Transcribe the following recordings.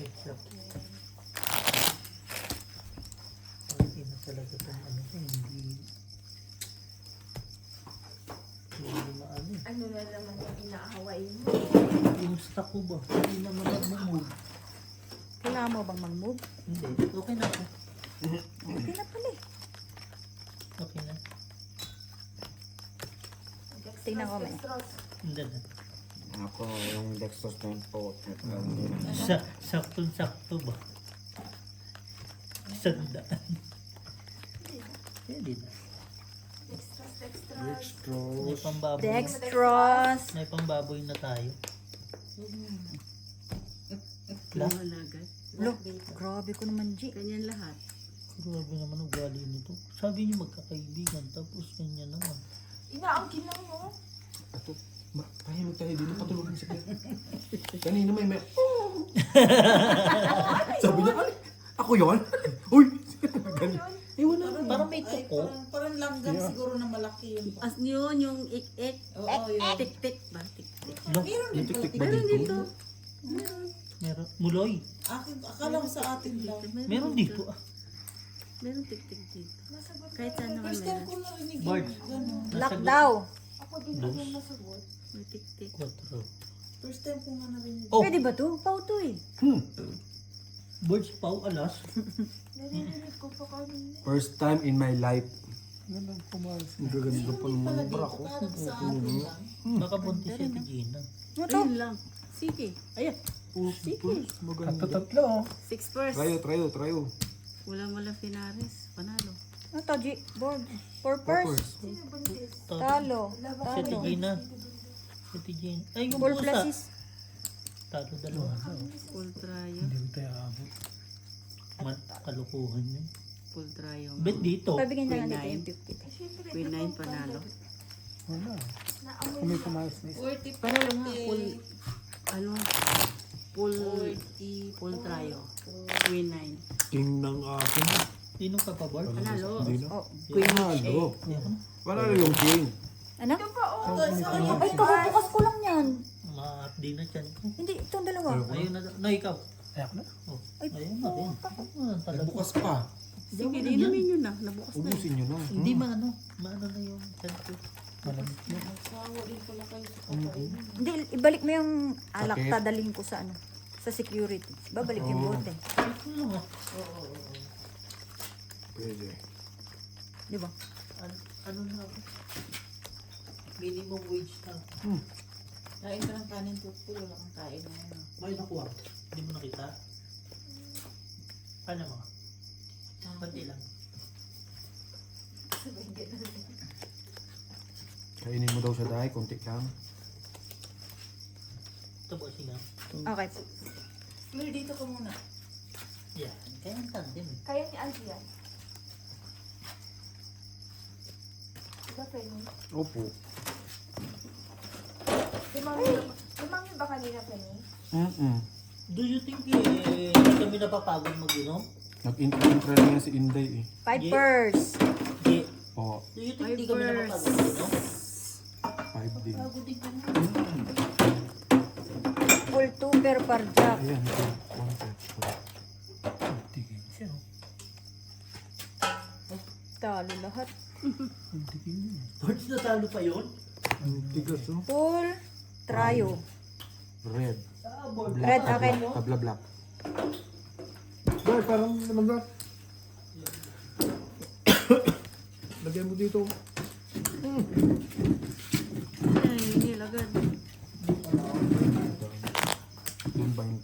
Extra. Hindi na talaga itong ano ko, hindi maano. Ano na naman yung inaahaway mo? Yung stock ko ba? Hindi naman nag-move. Kailangan mo bang mag-move? Hindi. Okay na ako. Okay na pala eh. Okay na. Tingnan ko, may. Hindi na. Ako, yung Dextrose na yun po. Saktong-sakto ba? Sandaan. Hindi na. May Dextrose. pambaboy. Dextrose. May pambaboy na tayo. La? Lo, grabe ko naman, G. Ganyan lahat. Grabe naman ugali nito. Sabi niyo magkakaibigan, tapos ganyan naman. Inaangkin lang mo. Ato, tahimik tayo dito, patulogin sa kanya. Kanina may sabi niya, "Ay, ako yun? Uy! Ganyan. Wala. Parang may tuko. Parang langgam siguro na malaki yun. As yun, yung ik-ik. Oo, yun. Tik-tik ba? Tik-tik. Lo, Meron din Tik-tik pala. ba Meron dito? dito. meron. Muloy. Akala ko sa atin lang. Meron dito. Ah. Meron tik-tik dito. Nasagot ko Kahit na saan yun. naman First time meron. ko narinig Bard. yung gano'n. Lock daw. Ako din Dos. ako nasagot. May tik-tik. 4. First time ko nga narinig. Oh, Pwede ba to? Pau to eh. birds pau alas. Naririnig ko pa kanina. First time in my life. Ganun pumalas. Ang gaganda pa ng Pala mga dito, bra ko. parang sa atin lang. Baka buntis si Ate Gina. Ano to? Ayun lang. Sige. Ayan. Sige. Maganda. Tatlo. 6 first. Trayo. Walang finares. Panalo. Ano to, G? Board. Four purse. Sino buntis? Talo. Si Ate Talo. Gina. Si Ate Gina. Ay, yung Four pusa. pluses. Talo dalawa. Full tryo. ko tayo aabot. Kalukuhan yun. Full tryo. Bet dito. Pabigyan na lang Queen dito yung 50. Siyempre, Queen di 9 ba, panalo. naamoy mo. 40 Panalo nga. Full, ano, full, 40. full tryo. Queen 9. King ng akin. Sino ka pa, Bart? Panalo. Hindi na. Oh. Panalo. Wala na yung king. Ano? Ito pa, oh. Ay, kabubukas ko lang yan. Ma-updi na dyan. Hindi, itong dalawa. Ayun na. Na, ikaw. Ayak na? Oh. Ay, Ayun na din. Ah, talaga. Bukas pa. Sige, inumin nyo na. Nabukas na. Ubusin nyo na. Hindi maano. Maano na yung chan ko. Malamig na. Sawa din pala kayo sa kakainin. Hindi, ibalik mo yung alak, Sakit. tadalhin ko sa ano. Sa security. Babalik yung Oo. bote. Ano nga? Pwede. Di ba? Ano na ako? Minimum wage na. Kain ka ng kanin tutpul, wala kang kain na yan. May nakuha. Hindi mo nakita? Paano mo? Pati lang. Kainin mo daw sa dahi, konti lang. Ito po siya. Okay. Claire, dito ka muna. Yan. Kaya ang tandem. Kaya ni Alfie yan. Diba, Penny? Opo. Lumami ba kanina, Penny? Do you think hindi kami napapagod mag-inom? Nag-intra na yan si Inday eh. Pipers. Hindi. Oo, Do you think hindi kami Vipers. napapagod mag-inom? 5 din. Bago din ka na. Full tuber per jack. Ayan, ito. 1 Tigil siya. Talo lahat. Birds na talo pa yun? Ang tigas oh. Full trio. Red. Red akin. Tabla black. Boy, parang naman ba? Lagyan mo dito. Ay, nilagad. Doon ba yung...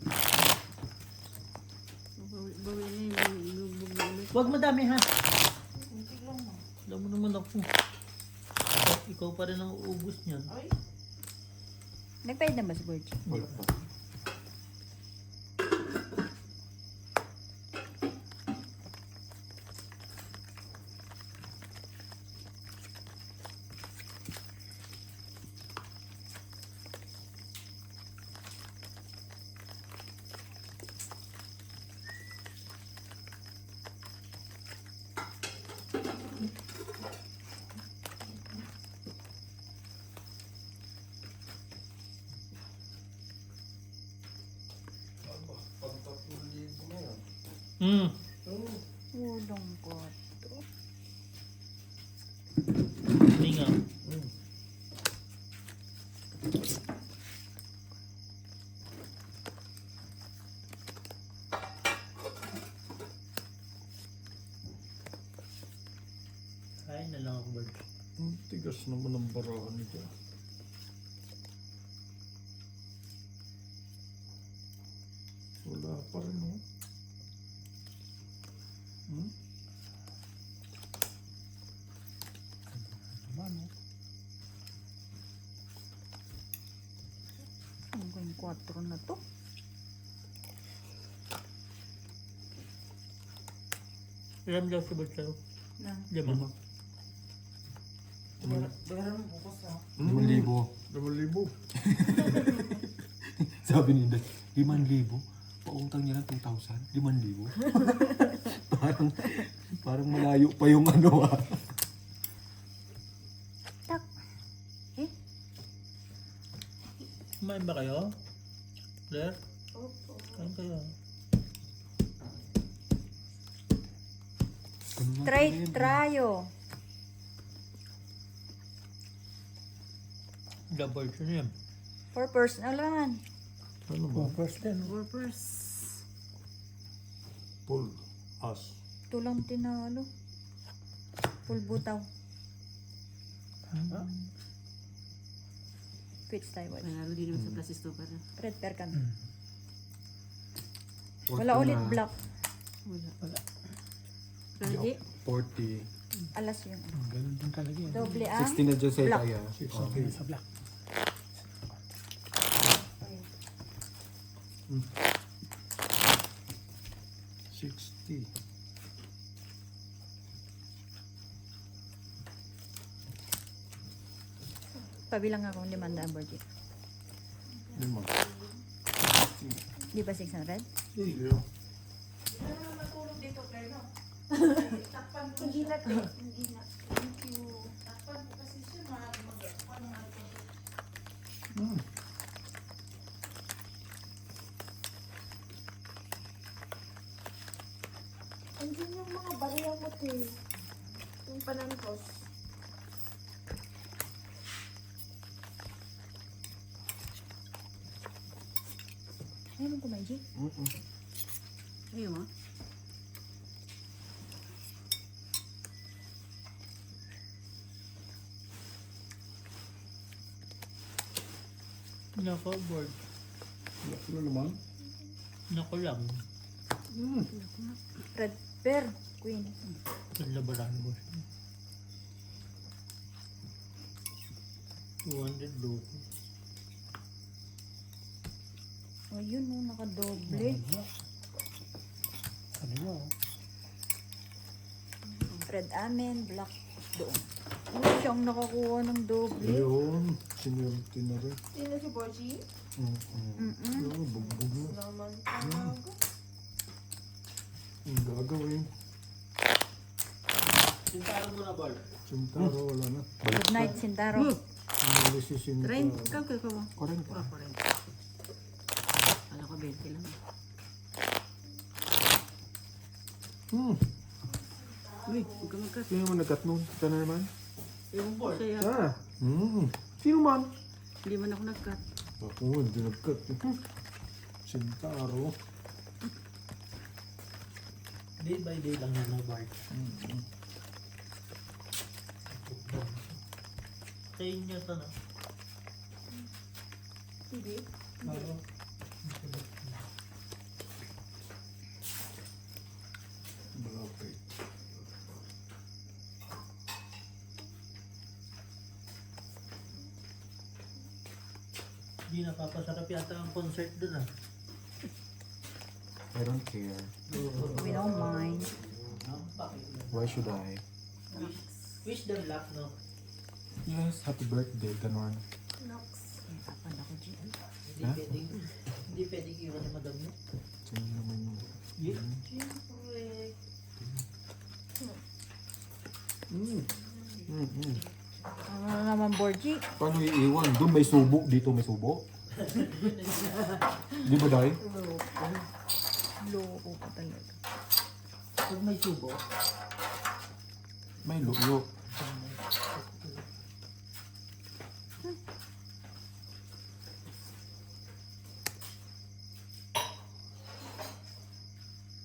Bawi na yung lubog na ulit. Huwag madami ha. Alam mo naman ako. Ikaw pa rin ang uubos niyan. Nagpahid na ba si Borgie? Wala pa. Ulong 4. Hindi nga. Kain na lang ako, Bert. Ang tigas naman ang barahan nito. Wala pa rin, oh. Hanggang 4 na to. Ilan daw si Bert sa'yo? Na. Lima. Bayaran mo bukas ha. 5,000. 5,000. Sabi ni Inday, 5,000? Pautang niya ng 2,000? 5,000? parang malayo pa yung ano ah. Tak. Kumain ba kayo? Claire? Opo. Kain kayo. Trayo. Double siya yan. 4 personal naman. Ano ba? Workers. Full. As. Ito lang tinalo. Full butaw. Quits tayo. Watch. Manalo din naman sa Plasis to para. Red pair kami. Wala ulit black. Wala. Ready? 40. Alas yun. Ganun din talaga yan. Doble ang 16 na dyan sa black. Itaya. Okay. Sa black. Hmm. 60. Pabilang ako 500 Borgie. 5. Di ba 600? Iyo. Hindi na, te. Hindi na. Thank you. Andiyan yung mga bariyang mo, te. Yung panangkos. Ayaw mo kumain, G? Ayun mo. Nako, Bert. Ano naman? Nako lang. Red pair. Queen. Labaran mo siya. 200 loko. O yun o, nakadoble. Red amen, black doon. Ano siyang nakakuha ng doble? Ayun. Sinirti na rin. Sino si Borgie? Ayun, bugbog na. Naman talaga. Ang gagawin. Sintaro mo na, Bert. Sintaro, wala na. Good night, Sintaro. Hindi si Sintaro. Train. Ikaw mo. 40. Ah, 40. Kala ko 20 lang. Uy, huwag ka magkat. Sino naman nag-cut nun? Ika na naman? Ewan ko sa'yo. Ah! Sino man? Hindi man ako nag-cut. Ako nga, hindi nagkat. Sintaro. Day by day lang yan na, Bert. Kain niya sana. Hindi. Oo. Bakit? Hindi napapasarap yata ang concert dun ah. I don't care. We don't mind. Why should I? Wish them luck, no? Yes, happy birthday, ganon. Nox. Kapan ako, G. Hindi Ha? pwedeng, hindi pwedeng iwan ni madam mo. Sino naman yung... Yeah. Ano naman, Borgie? Paano iiwan? Doon may subo, dito may subo. Di ba, Day? Loko ka talaga. Pag may subo, May luyo.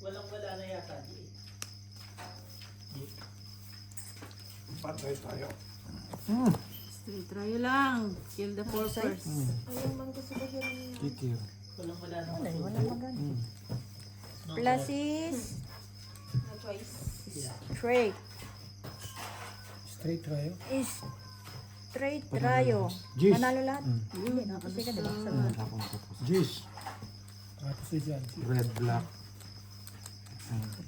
walang-wala na yata. Patay tayo. Straight try lang. Kill the purpose. Ayaw man gusto ko yun. Kikir. Walang-wala na Wala, subo. wala magana. No, Plus is No choice. Yeah. straight. Straight tayo. Is straight rayo. Jeez. Manalo lahat. Hindi, nakapasay ka diba? Jeez. Tapos na dyan. Red, black. Kill na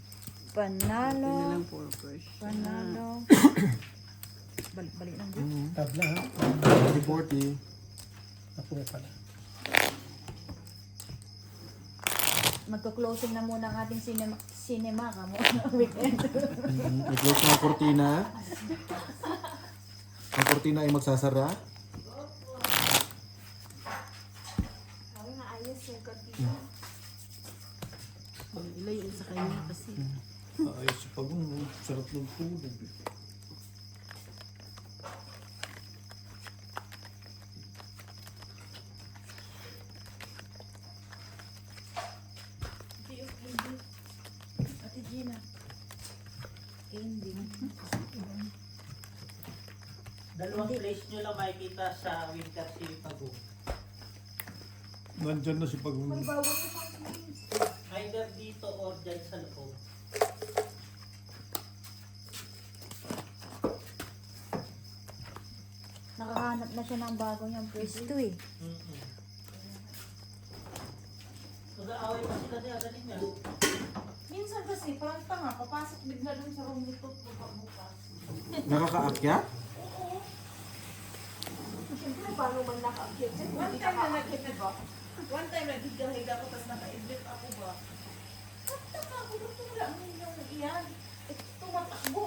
Panalo. lang purpose. Panalo. Balik lang din. Tabla ha. 40. Nakuha pala. Magko-closing na muna ang ating cinema ka mo. Weekend. I-close mo ang kortina. Ang kortina ay magsasara. Sabi nga ayos yung kortina. Ilayin sa kanya kasi. Ayos sa pagong. Sarap ng tulog. Ate Gina. Candy. Dalawang place nyo lang makikita sa Winter City Pagong. Nandyan na si pagong. May bawal na pang games. Either dito or dyan sa loob. Nakahanap na siya ng bago niyang pwesto eh. Mag-aaway pa sila niya, galing niya. Minsan kasi, parang tanga, papasok bigla dun sa room nito, bukas. Nakakaakyat? Siyempre, paano man naka-update dyan? One time na naghiga ba? One time naghiga-higa ko, tapos naka-edit ako ba? Tama ako, ba't wala mo yung iyan? Tumatakbo.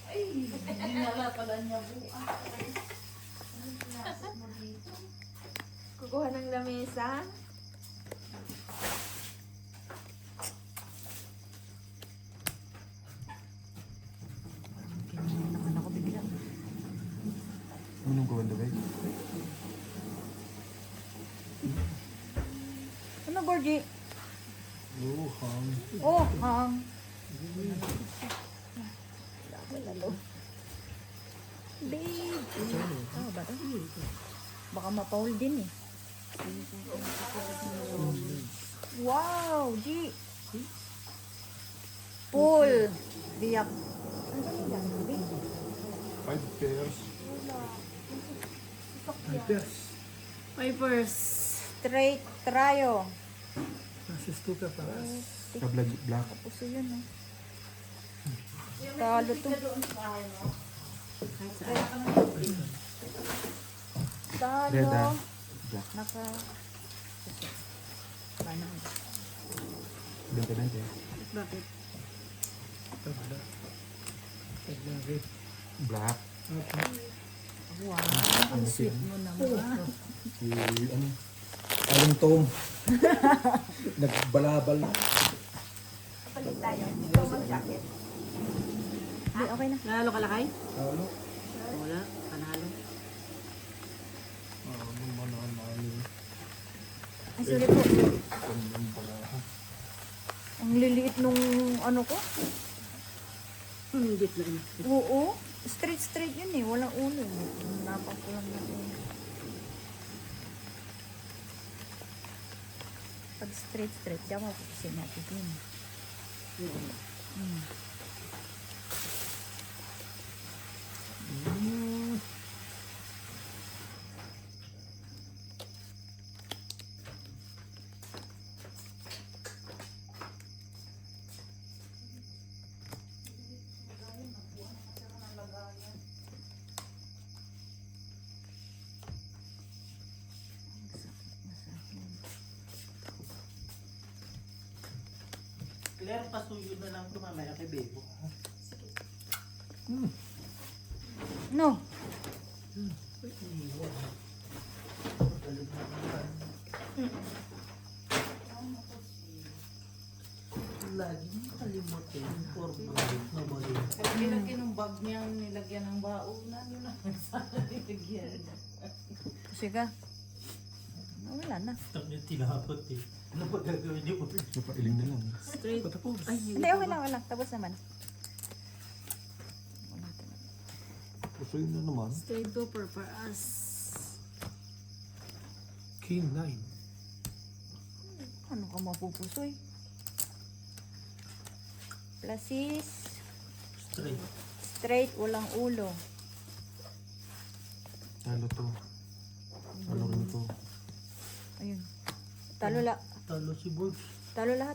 Ay, dinala pala niya bukas. Anong pinasok mo dito? Kukuha ng lamesa. Naman ako bigla. Anong gawin ba? Ano, Borgie? Luhang. Oh, Babe. Ah, ba ito? Baka mapaul din eh. Wow, G. Pool. Biyak. Ang galing lang, babe. 5 pairs. Hypers. Pipers. Straight trayo. Nasa stuka para. Kablag black. Puso yun eh. Talo to. Red Talo. black. Naka... Paano? 20-20. Bakit? Tabla. Tabla red. Black. Wow, ang sweet mo naman. Si ano? Aling Tom. Nagbalabal. Kapalit tayo. Ikaw mag-jacket. Hindi, okay na. Nanalo ka lakay? Ano? Wala. Panalo. Ang sorry po. Ganyan pala. Ang liliit nung ano ko. Hindi na yun. Oo. Straight yun eh. Walang ulo. Napak ko lang na ulo. Pag straight, diyan mo kasi natin yun. Claire, pasuyo na lang ito mamaya kay Bebo. No. lagi nakalimutan yung formalin na mali. Lagi ng bag niya, nilagyan ng baunan. Yun ang sana nilagyan. Sige. Wala na. Tapos niya tinapot eh. Ano ba gagawin niyo? Napailing na lang. Straight. Patapos. Ay, Hindi, okay lang, okay lang. Tapos naman. Pusoy na naman. straight gopher for us. King 9. Ano ka mapupusoy? Plasis. Straight. Straight, walang ulo. Talo to. Talo rin to. Ayun. Talo si Borgs. Talo lahat.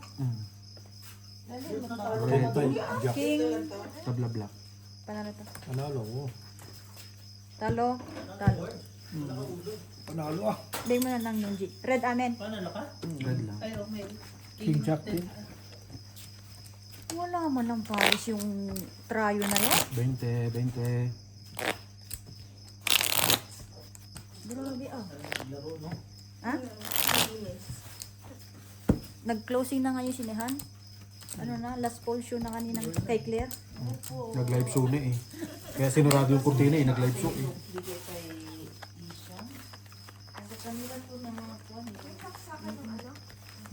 Red by Jack. King. Tabla black. Panalo to. Panalo ko. Talo. Talo. Panalo ah. Bigay mo na ng Nunji. Red amen. Panalo ka? Red lang. Ay, okay. King Jack din. Wala man ng pares yung trayo na yan. 20, 20. Grabe ah. Laro no? Ha? Nag-closing na nga yung sinehan. Ano na, last call show na kanina kay Claire. Nag-live show na eh. Kaya sinurado yung kurtina eh. Nag-live show eh. Bigay kay Isha. Ang kanila po ng mga kuwan.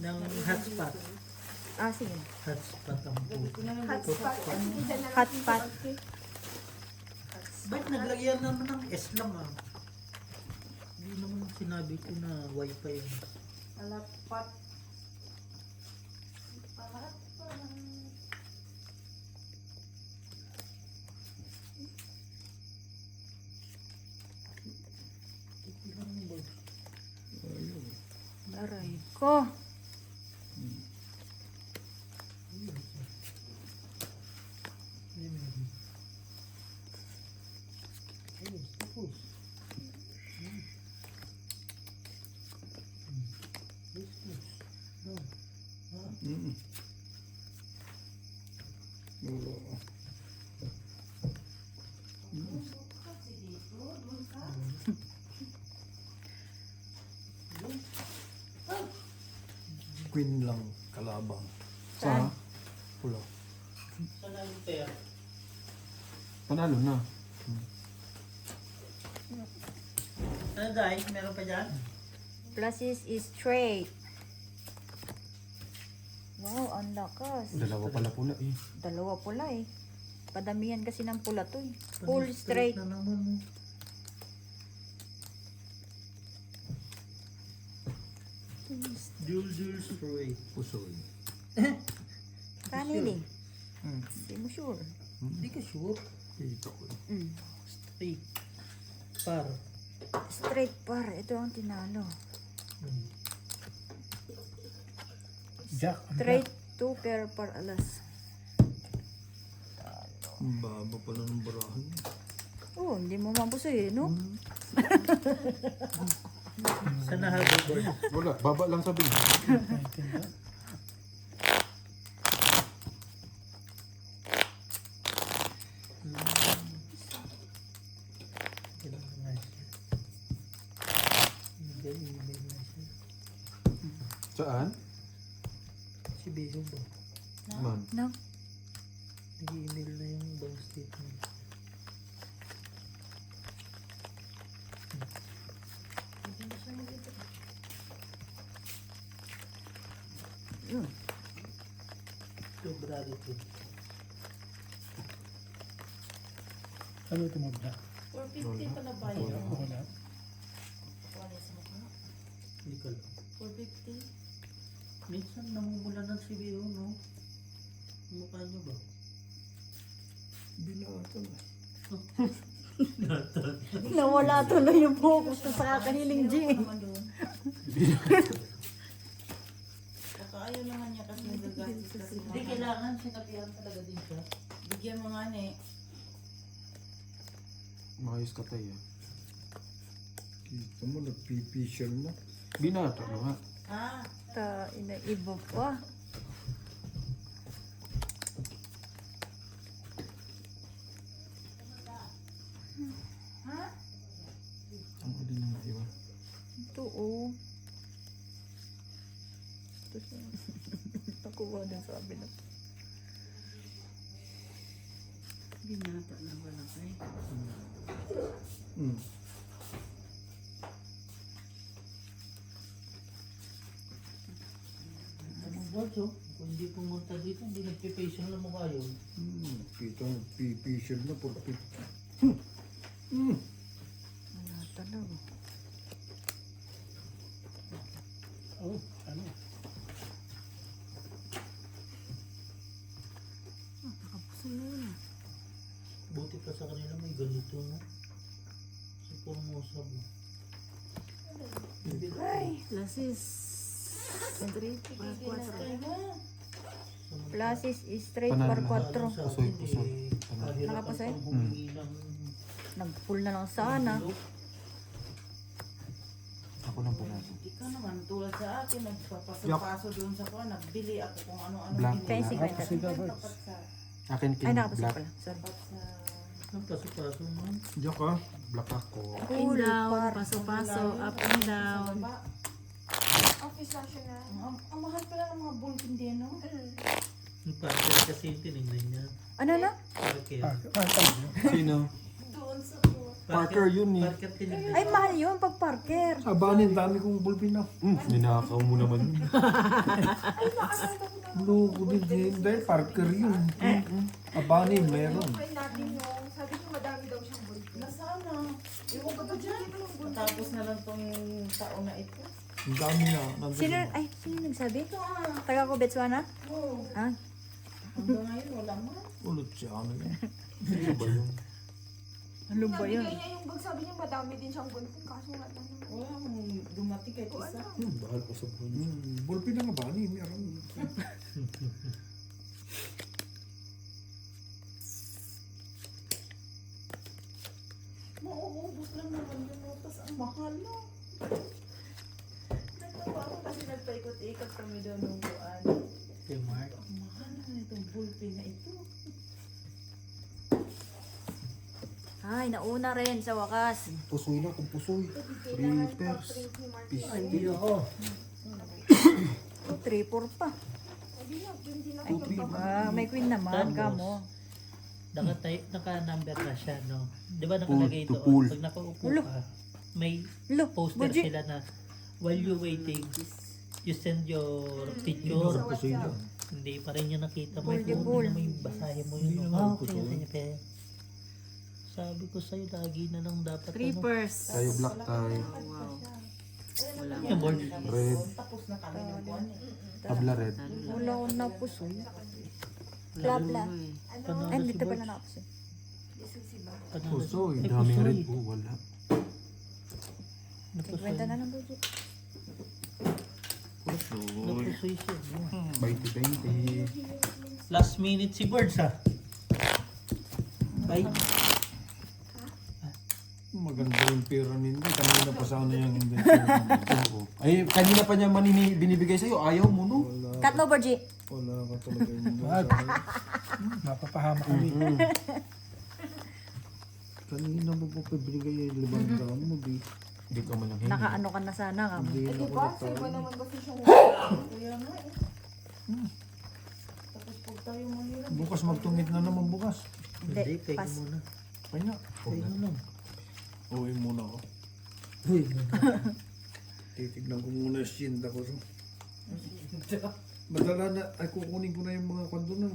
Ng hotspot. Ah, sige. Hotspot ang po. Hotpot. Ba't naglagyan naman ng S lang ah? Hindi naman sinabi ko na wifi yun. Alapat. Aray ko. Queen lang kalabang. Sa? Pula. Sana yung pair. Panalo na. Ano guys? Meron pa dyan? Plasis is straight. Wow, ang lakas. Dalawa pala pula eh. Dalawa pula eh. Padamihan kasi ng pula to eh. Full straight. Na naman. Dual straight. Pusoy. Kaniling. Hindi mo sure. Hindi ka sure. Ito ko. Straight. Par. Straight par. Ito ang tinalo. Jack. Straight 2 pair par alas. Ang baba pala ng barahan. Oh, hindi mo mabusoy eh, no? Sana hoverboard. Wala. Baba lang sabi. Saan? Si Beso ba? Man. No? Nag-email na yung bank statement. Yun. February 2. Ano ito magda? 450 pala ba yun? Wala. Hindi ka lang. 450? Minsan namumula ng si Beo, no? Mukha niyo ba? Binatan. Nawala tuloy yung focus ko sa kakahiling G. Naman doon. Baka ayaw naman niya kasi nagagastos kasi. Hindi kailangan sinabihan talaga din siya. Bigyan mo nga ni. Maayos ka tayo. Kita mo, nagpipisyal na. Binata na nga. Ah, Ta, inaiba pa. Ang alin na nga iba. Ito oh. Ito siya. Ito kuha dun sa kabila. Binata na wala kayo. Hmm. Anong baso? Kung hindi pumunta dito, hindi nagpipacial na mukha yun. Kita mo, pipisil na perfect. Wala talaga. Oh, ano? Nakapusoy na yun. Buti pa sa kanila may ganito na. Si Formosa mo. Lasis. Street. Pakuwasa. Plus is straight Panalo par lahat. 4. Pusoy. Nakapusoy? Humingi ng Nag-full na lang sana. Ako lang panalo. Ikaw naman, tulad sa akin, nagpapaso-paso doon sa kuha, nagbili ako kung ano-ano. Black. Kaya si binili. Kwenta. Tapat sa, Akin Ay, king nakapasok black. pala. Sorry. tapat sa, Ang paso-paso naman. Diyak ka. Black ako. Up and Full down. par. Paso-paso. Up and down. baba. Office lang siya na. Ang mahal pala ng mga ballpen din, no? Yung Parker kasi yung tinignan niya. Ano na? Parker. Sino? Doon sa kuha. Parker yun eh. Parker tinignan Ay, mahal yun pag Parker. Abanin, dami kong bulpin na. Ninakaw mo naman yun. Loko din hindi. Parker yun. Abanin, meron. Try natin yung, sabi niya madami daw siyang bulto. Nasana? Ewan ko ba dyan? Matapos na lang tong taon na ito. Ang dami na. Nandun Sino, na. ay, sino nagsabi? Ito ah. Taga ko, Betswana? Oo. Ah, Hanggang ngayon, wala man. Ulot siya. Ano yan? Sino ba yun? ano ba yun? Nabigay niya yung bag, sabi niya madami din siyang bulto. Kaso wala naman. Wala mong dumating kahit O isa. ano? Bahal ko sa buhay. Bulpin na nga ba? Meron. Mauubos lang naman yung notas. Ang mahal, no? Nagtawa ako kasi nagpaikot-ikot kami doon nung buwan. kay Mark. Ang mahal na itong bullpen na ito. Ay, nauna rin sa wakas. Pusoy na kung pusoy. Kailangan Reapers. pa-print ni Mark. Hindi ako. 3-4 pa. Hindi na, hindi na. Ah, may queen naman, Tapos, kamo. Naka-number na siya, no? Di ba Pull nakalagay to doon? pull. Pag nakaupo Ulo. ka, may Lo, poster Budgie. sila na while you waiting, you send your picture. Sa WhatsApp. Hindi pa rin niya nakita. May Bull, phone bull. na may basahin mo Hindi yun. naman Ah, po okay, to. okay, okay. Sabi ko sa'yo, lagi na lang dapat Creepers. Tayo black tayo. Wow. Wala Yan, board. Red. Tapos na kami ng buwan eh. Tabla red. Wala akong napusoy. Wala. Bla. Panalo Ay, si dito Bert. pala napusoy. Panalo si- Pusoy. Ay, Daming pusoy. red po. Wala. Napusoy. 50 na lang, Budget. Pusoy. Napusoy siya. no? 20-20. Last minute si Birds, ha? Ay, Maganda yung pera ninyo. Kanina pa sana yung hindi. Oo. Ay, kanina pa niya binibigay sa'yo. Ayaw mo, no? Cut mo, Budget. Wala ka talaga yung Mapapahama kami. Kanina mo pa binigay yung 500 mo, di. Hindi ka man lang hindi. Nakaano ka na sana, kamo. Hindi na Di ako ba? Sa natawag. iba naman kasi siyang Kaya nga eh. Tapos pag tayo mahirap. Bukas magtungit na naman bukas. hindi, Hindi, kayo pass. muna. Kaya, Kayo lang. uwi muna ako. Titignan ko muna yung sinda ko. Madala na, ay kukunin ko na yung mga kwando na.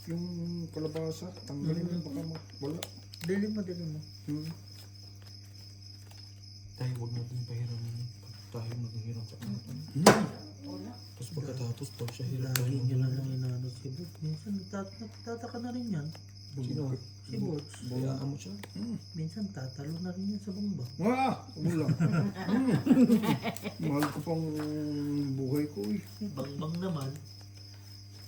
Yung kalabasa, tanggalin mo baka wala. Dili mo. Tayo, huwag natin pahiramin. Pag tayo naghihiram sa atin. Tapos pagkatapos, pag siya hirap tayo Lagi niya na lang mag-hirap. inano si Birds. Minsan nagtataka na rin yan. Sino? Si Birds. Hayaan mo siya. Minsan tatalo na rin yan sa bumba. Wala. Mahal ko pang buhay ko eh. Bangbang naman.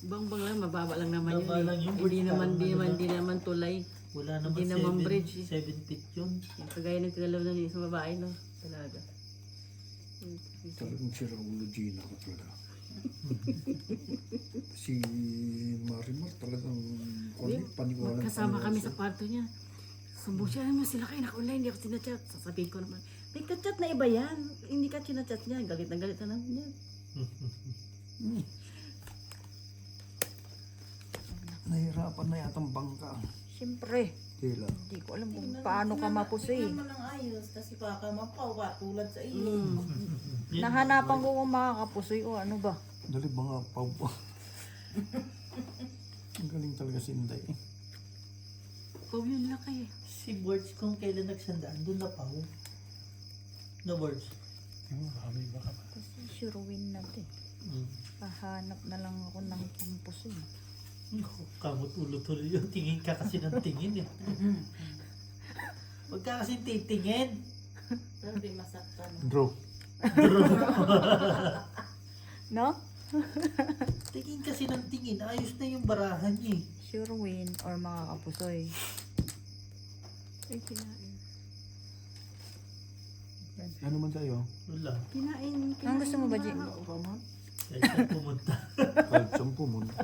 Bang lang, mababa lang naman yun. Mababa lang yun. Hindi naman tulay. Wala naman Hindi naman bridge eh. 7 feet yun. Yung kagaya ng kagalaw na isang babae, no? Talaga. Talagang sira ulo Gina ko talaga. Si Marimar talagang paniwala. Kasama kami sa kwarto niya. Sumbong siya, mo sila kayo naka-online, hindi ako sinachat. Sasabihin ko naman, may kachat na iba yan. Hindi ka sinachat niya, galit na naman yan. Nahirapan na yatang bangka. Siyempre, Kailan? hindi ko alam kung paano ka mapusoy. Tingnan mo ng ayos kasi baka mapawa tulad sa iyo. Nahanapan ko kung makakapusoy o ano ba. Dali mga pau. Ang galing talaga si Inday. Ikaw yun laki. Si Birds kung kailan nagsandaan, doon na pa. No Birds. Marami baka ba? Kasi sure win natin. Mm. Pahanap na lang ako ng pampusoy. Kamot ulo tuloy yung tingin ka kasi ng tingin eh. Huwag ka kasi titingin. Pero di masaktan. Draw. No? Tingin kasi ng tingin. Ayos na yung barahan niya eh. Sure win or makakapusoy. Ay, kinain. Ano man tayo? Wala. Kinain. Ang gusto mo ba, Jim? Kahit saan pumunta. Kahit saan pumunta.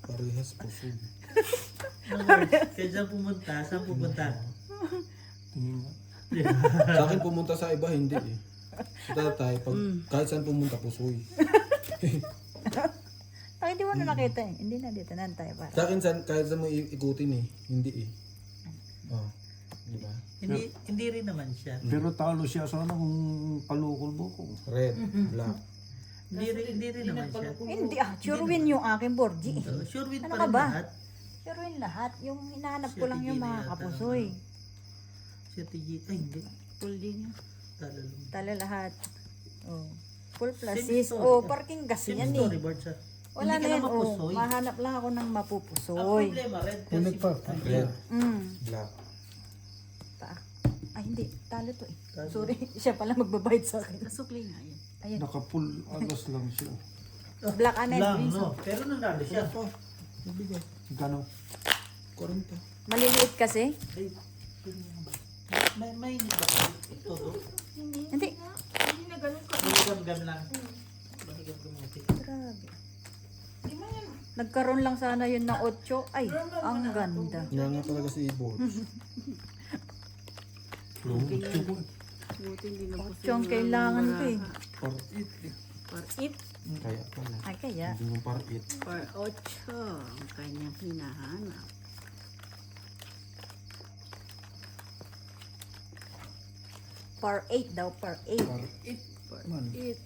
Parehas puso. Kahit saan pumunta, saan pupunta? Tingin nga. Sa akin pumunta sa iba, hindi eh. Sa tatay, pag kahit saan pumunta, pusoy. Ay, hindi mo na nakita eh. Hindi na dito na tayo para. Sa akin, kahit saan mo ikutin eh, hindi eh. Oh, di ba? Hindi rin naman siya. Pero talo siya sana kung palukol mo ko. Red, black. Hindi rin naman siya. Hindi sure win yung aking Borgie. So, sure win Ano pa ka rin ba? lahat. Sure win lahat. Yung hinahanap ko Siya lang yung tigil mga yata kapusoy. Siya tigil. Ay, hindi. Full din yun. Talo lang. Tala lahat. Oh. Full Same plasis. story. Oh, parking gas Same yan story, eh. Bart, siya. Wala Hindi na ka yan. na Oh, mapusoy. mahanap lang ako ng Ang mapupusoy. problema, red Ulit kasi pa. Red, Mm. black. Ay, hindi. Talo to eh. Talo. Sorry. Siya pala magbabayad sa akin. Kasukli nga yan. Ayun. Nakapul alas lang siya. Black and lang, green. no? Pero nanalo siya. Gano? 40. Maliliit kasi. Ay, may hindi ba? Ito, do? Hindi. Hindi na ganun ka. Mahigam-gam lang. Mahigam-gam lang. Grabe. Nagkaroon lang sana yun ng 8. Ay, ang ganda. Nga nga talaga si Ibo. Buti hindi na po 8 ang kailangan ko eh. Parit eh. Par it. Kaya pala. Ay, kaya. Hindi yung parit. Par 8. Ang kanyang hinahanap. Par 8 daw, par 8. Parit man. It.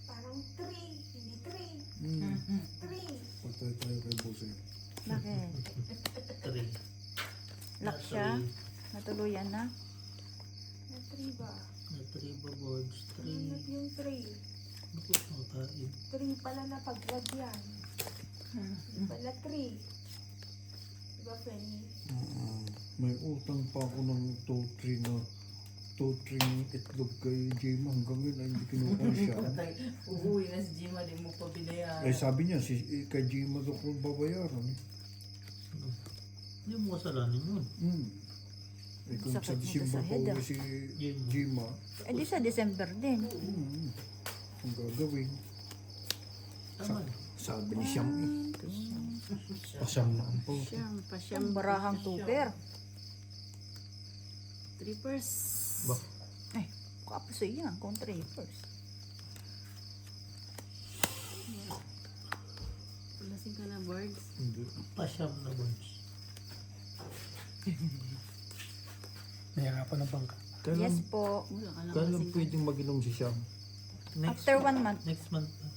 Parang 3. Hindi 3. Hmm. 3. Patay tayo kay Bossy. Bakit? 3. Lock siya? Natuluyan na? Na 3 ba? Na 3 ba boards? 3. Ano yung 3? Naku, makain. 3 pala na paglagyan. Pala 3. Diba, Penny? May utang pa ako ng totri na itlog kay Jema hanggang ngayon ay hindi kinukuha siya. Uuwi na si Jima, di mo pa binayaran. Ay sabi niya, kay Jema daw ko babayaran. Hindi mo kasalanan yun. Eh kung Sakit sa mo December sa pa head, uwi si Jema, Eh di sa December din. ang gagawin. Tama. Sabi ni Siyam eh. Pasyam na ang po. Pasyam. Ang barahang tuper. Trippers. Ay, kapusoy yan. Kung 3 first. Lasing ka na birds. Hindi. Pasyam na boards. Nahirapan ng bangka. Kailan, Yes po. Wala ka lang kailan lasing. pwedeng mag-inom si Siyam? After 1 month. Next month pa.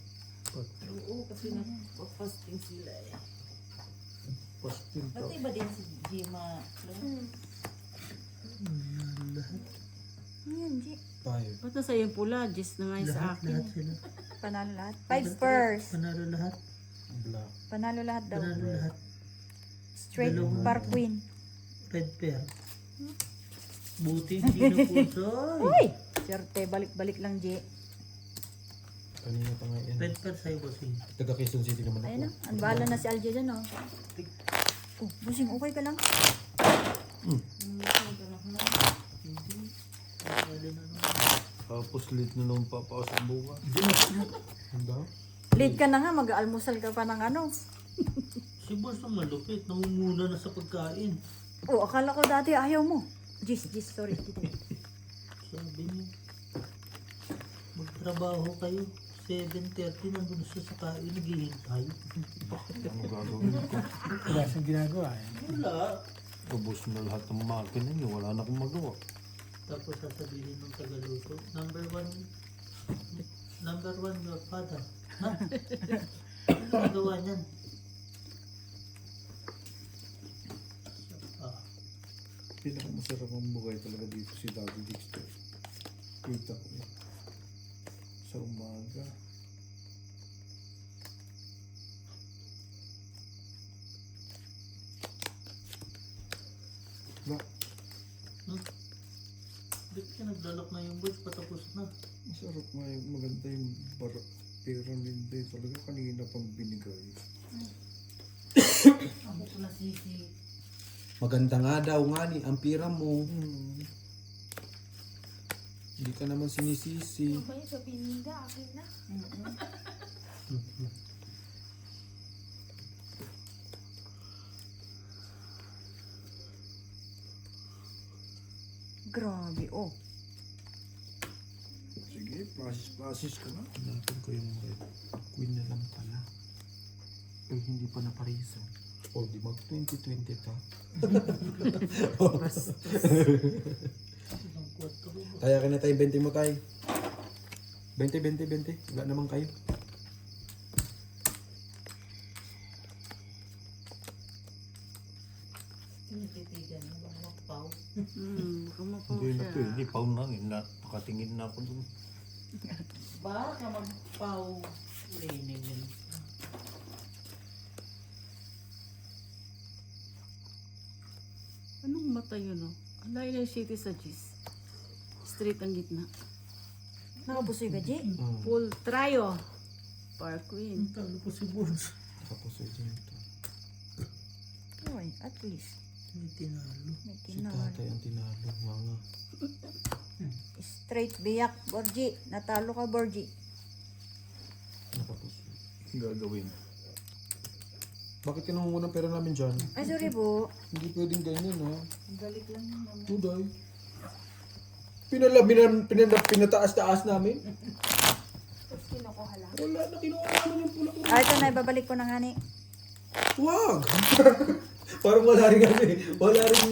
Oo, kasi nagpa-fasting sila eh. Pastil ka. Pati ba din si Jima? Ayan, G. 5. Ba't nasa yung pula? Just na nga yung sa Lahat akin. sila. Panalo lahat. 5 first. Panalo lahat. Black. Panalo lahat daw. Panalo lahat. Straight Dalawang- par queen. Red pair. Buti hindi na pusoy. Uy! Serte, balik-balik lang, G. Kanina pa nga yan. Red pair sa'yo, bossing. Taga Quezon City naman Ayun na. ako. Ang bahala na si Alje dyan, oh. Oh, busing, okay ka lang? Tapos late na nung papasok bukas. Handa? Late ka na nga, mag-almusal ka pa ng ano. Si boss ang malupit. Nangunguna na sa pagkain. Oh, akala ko dati ayaw mo. Jis, sorry. Sabi niya. Magtrabaho kayo. 7:30 nandun siya sa kain, naghihintay. Ano gagawin ko? Wala siyang ginagawa eh. Wala. Ubus na lahat ng makina niyo. Wala na akong magawa. Tapos sasabihin ng tagaluto, number one, your father. Ha? Ano nagawa niyan? Pinakamasarap ang buhay talaga dito si Daddy Dexter. Kita ko yun. Sa umaga. Ba, Ba't ka naglalak na yung boys? Patapos na. masarap nga yung maganda yung pera nila talaga kanina pang binigay. Ako ko na sisi. Maganda nga daw nga ni, ang pira mo. Hindi ka naman sinisisi. Ano ba yung sabihin nila? Akin na. Grabe, oh. Sige, process ka na. Hanapin ko yung red. Queen na lang pala. Eh, hindi pa naparisa. O, di mag 2020 ta. Isang 4. Kaya ka na tayo 20 mo tayo. 20. Wala naman kayo. Tinititigan mo, baka magpaw. Baka mapaw Hindi na siya. to, hindi pa unangin na. Nakatingin na ako dun. Baka magpaw. Liningin. Anong mata yun, oh? Ang layo ng city sa Gis. Straight ang gitna. Nakapusoy ka, G? Full tryo. Park Queen. Talo ko si Bones. Tapos ay dito. Uy, at least. May tinalo. May Si tinawal. tatay ang tinalo. Nga nga. Straight biyak, Borgie. Natalo ka, Borgie. Nakapos. Gagawin. Bakit ka nangungunang pera namin dyan? Ay, sorry po. Hindi pwedeng ganyan, ha? Galit lang yun naman. Tuday. Pinataas-taas namin. Tapos kinukuha lang. Wala na, kinuha namin yung pula ko. Ah, ito na, ibabalik ko na nga ni. Wag! Parang wala rin kasi. Wala rin.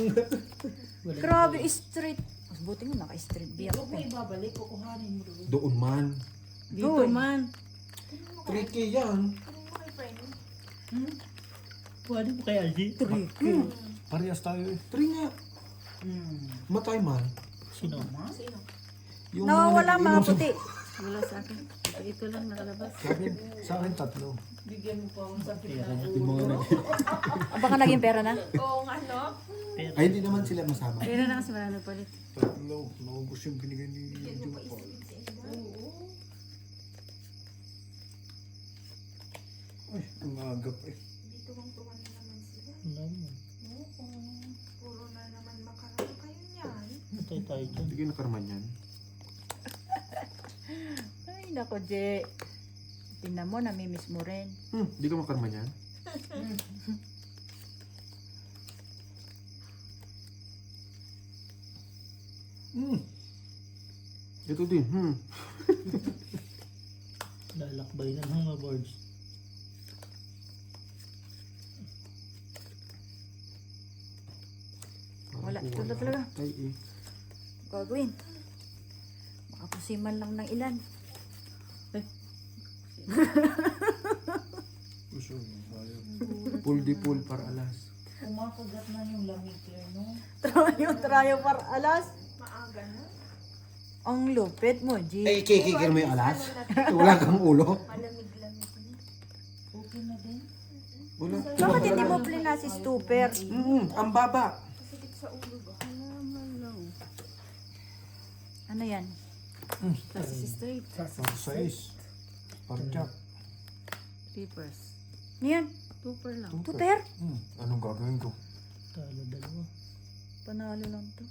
Grabe, straight. Mas buti nga, naka-straight biyak. Huwag mo ibabalik, kukuhanin mo doon. Doon man. Dito Doon. man. 3K yan. Kunin mo kay friend. Pwede mo kay Algie? Parehas tayo eh. 3 nga. Matay man. Sino? Sino? Yung Nawawala mga nag-inom sa- puti. Wala sa akin. Ito lang nakalabas. Sa akin tatlo. Bigyan mo pa akong sakit Pera na niya. Yung mga ulo. Ah, baka naging pera na. Oo nga, no? Pera. Ay, hindi naman sila masama. Pera na kasi wala na palit. Tatlo. Naubos yung binigay ni Jupal. Ay, ang agap eh. Dito bang tuwan na naman sila. Naman. Puro na naman makarang kayo niyan. Matay tayo dyan. Hindi kayo nakarman yan. Ay, nako, Je. Tingnan mo, namimiss mo rin. Hindi ka makarman yan. Ito din. Lalakbay na mga boards. Wala, ito na talaga. Ay, eh. Gagawin. Makapusiman lang ng ilan. Gusto mo, ayaw. Pull di pull para alas. Kumakagat na yung lamig kayo, no? Trayo para alas. Maaga na. Ang lupit mo, G. Ay, kikikir mo yung alas? Wala kang ulo? Malamig-lamig na. Okay na din. Wala. Bakit hindi mo plina si Stupper? Ang baba. Kasakit sa ulo ba? Ano yan? Tapos straight. Ang size. Parjak. Papers. Ano yan? Super lang. Stupper? Anong gagawin ko? Talo dalawa. Panalo lang to.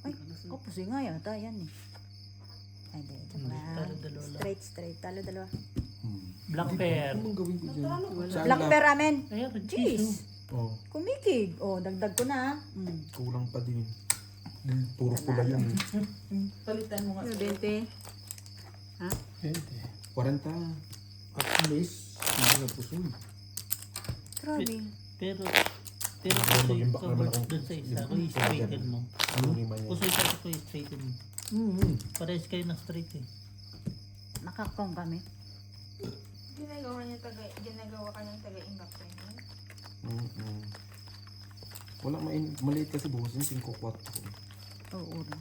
Ay, kapusi nga yata yan eh. Ay, di. Joke lang. Talo dalawa lang. Straight. Talo dalawa. Black pair. Anong gawin ko dyan? Saan Black lang? bear amin. Ayan, Jeez. Oh, Kumikig. Oh, dagdag ko na. kulang pa din. Puro pula yan. Palitan mo nga Ano, sa 20? Ha? Pwede. 40. At least, hindi na pusoy. Grabe. Pero Pero pusoy maging ka baka naman Bert akong- dun sa isa, yung- kung i-straighten mo. Ano ni Maya? Pusoy ka sa kung i-straighten mo. Parehas kayo ng straight eh. Nakakong kami. Ginagawa ka niyang taga-imbak sa inyo. Wala, maliit kasi bukas yung 5-4. Oo rin.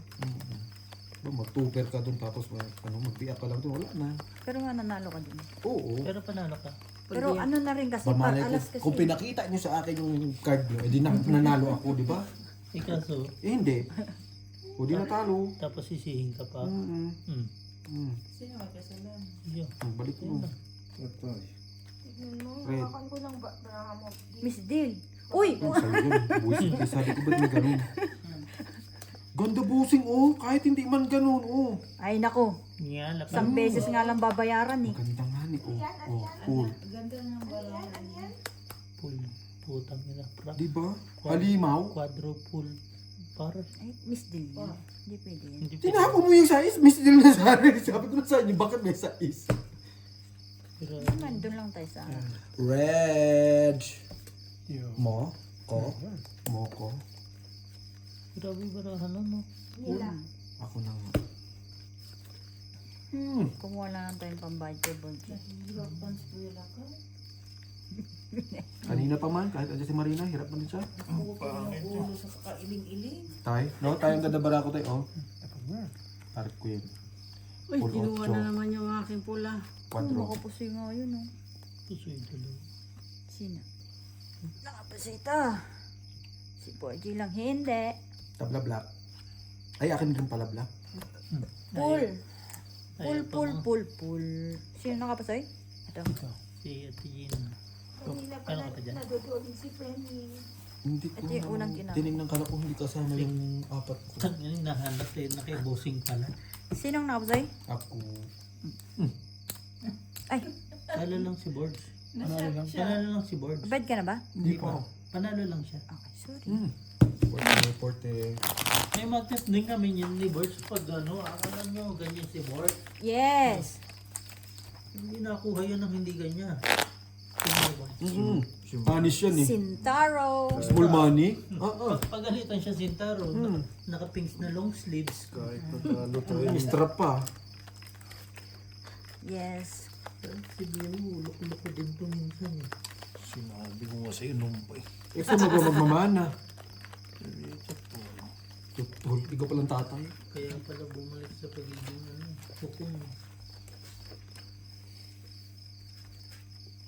Mag-tuper ka dun tapos mag-biak ka lang dun. Wala na. Pero nga nanalo ka din. Oo. Pero panalo ka. Pero ano na rin kasi, Bamalay alas ko, kasi. kung pinakita nyo sa akin yung card nyo, edi nanalo ako, di ba? Ikaso, Hindi. O di natalo. tapos sisihin ka pa. Mm-mm. Hmm. Sino magkasalan? Yun. Balik mo. Atay. Tignan mo, Red. hawakan ko ng braha mo. Miss Dil. Uy! Ang sa'yo yun. Buisit ka. Sabi ko ba't may ganun? Ganda busing, oh. Kahit hindi man ganun, oh. Ay nako, Ngala ka. isang beses nga lang babayaran eh. Maganda nga ni, oh. Oh, cool. Ganda ng balon. Pool. Putang ina. Di ba? Halimaw. Quadruple. Para. Ay, Miss Dil. Hindi pwede yan. Hindi Tinapo mo yung size, Miss Dil na sa akin. Sabi ko na sa inyo, bakit may size? Pero, Naman, doon lang tayo sa Red. Yo. Mo. Ko. Mo ko. grabe barahan ano. Nila. Ako na nga. Kumuha lang tayong pambayad kay Bonji. Kanina pa man, kahit andyan si Marina, hirap man din siya. Ulo sa kakailing-iling. Tay, no? Tayong dadabara ko tayo, oh. Tarik ko yun. Uy, Full kinuha ocho. na naman yung aking pula. Oh, 4. nakapusoy nga yun oh. Pusoy dalawa. Sino? Nakapusita. Si Bonji lang hindi. Tabla black. Ay, akin din pala black. Pull. Pull, Ayun pa pull, nga. pull, pull. Sino nakapusoy? Ito. Si Ate Gina. Kanina pa Ano ka pa dyan? nadodoling si Penny. Hindi ko Ito yung unang tinapos. tinignan ka na kung hindi kasama yung 4 ko. Tag yun, nahanap eh. Nakibosing pala. Sinong nakapusoy? Ako. Ay, Panalo lang si Boards. Ano lang? Panalo lang si Boards. abad ka na ba? Hindi pa. Panalo lang siya. Okay, sorry. Porte. May mag-tip din kami yun ni Boards pag ano, akala nyo ganyan si Boards. Yes. Hindi nakuha yun ng hindi ganyan. Sino ba? Anis yan eh. Sintaro. Small money? Pagalitan siya Sintaro, naka-pinks na long sleeves. Kahit natalo tayo. Strap pa. Yes. Si Biru, loko-loko din to minsan eh. Sinabi ko nga sa'yo nung pa eh. Kasi magmamana. Tutol. Ikaw palang tatay. Kaya pala bumalik sa pagiging ano, hukom.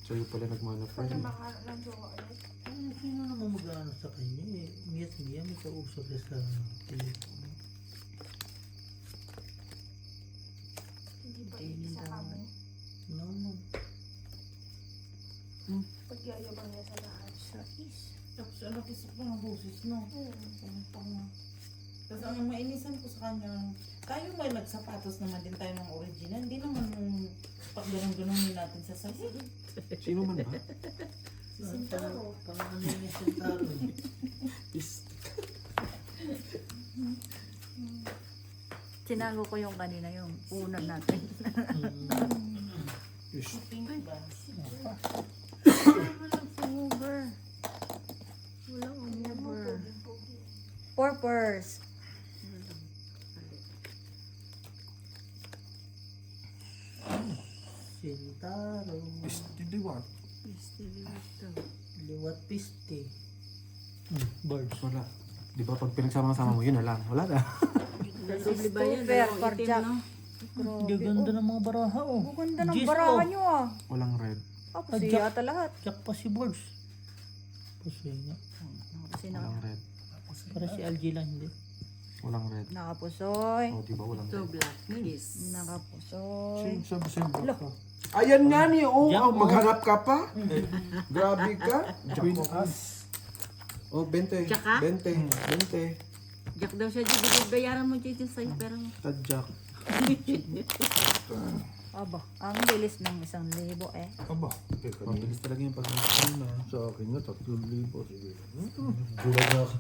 Sa'yo pala nagmana Pag friend. makaroon ng jowa ulit. Sino naman mag-ano sa kanya eh. Miyas-miya, may kausap siya sa telepono. Hindi ba isa kami? Naman. Pagyayabang niya sa lahat. Sa is. Tapos ano kisip ko ng boses, no? Pumunta nga. Tapos ang mainisan ko sa kanya, tayo may nagsapatos naman din tayo ng original. Hindi naman pag ganun-ganunin natin sa sahig. Sino man ba? Si Sintaro. Parang ano yung Sintaro eh. Tinago ko yung kanina yung una natin. Pink ba? Walang sumuber. Walang umuber. Purpose. Sintaro. Hindi ba? Liwat piste. Birds. Wala. Di ba pag pinagsama-sama mo yun na lang. Wala na. Doble ba yan? Super, Dalawang Parjak. itim, no? Ang ganda ng mga baraha oh. Ang ganda ng Gis, baraha oh. nyo ah. Walang red. Tapos yata lahat. Jack pa si Birds. Pusoy nga. Kasi Walang red. Para si LG lang hindi. Walang red. nakapusoy. O, di ba walang Two red? black kiss. Nakapusoy. Sabi sa'yo black ka. Ayan nga ni, oh. Jack, Oh, oh. maghanap ka pa. Grabe ka. Queen As. Oh, 20. Jack ka? 20. 20. Jack daw siya, Jay. Bayaran mo, Jay, sa'yo. Pero Tadjak. Aba, ang bilis ng 1,000 eh. Aba, teka Mabilis talaga yung pag na. Sa akin nga, 3,000. Sige. Bulag na ako.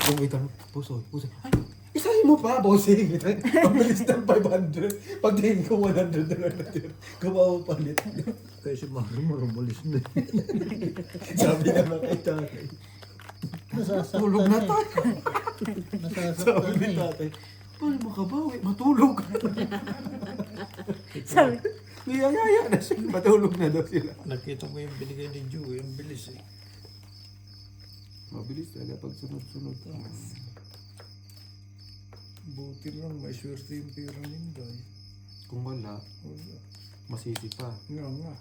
Yung waiter, pusoy. Ay, isahin mo pa, bossing. Pabilis ng 500. Pagtingin ko 100 na lang natin. Kumawa palit. Kaya si Maro marumalis na. Sabi naman kay tatay. Nasasaktan Tulog na eh. tayo. Nasasaktan Sabi ni eh. tatay, paano makabawi? Matulog. Sabi, Niyayaya na siya. Matulog na daw sila. Nakita mo yung binigay ni Joey, ang bilis eh. Mabilis talaga pag sunod-sunod. Buti lang, may swerte yung pera ninday. Kung wala, Wala. masisi pa. Nga nga.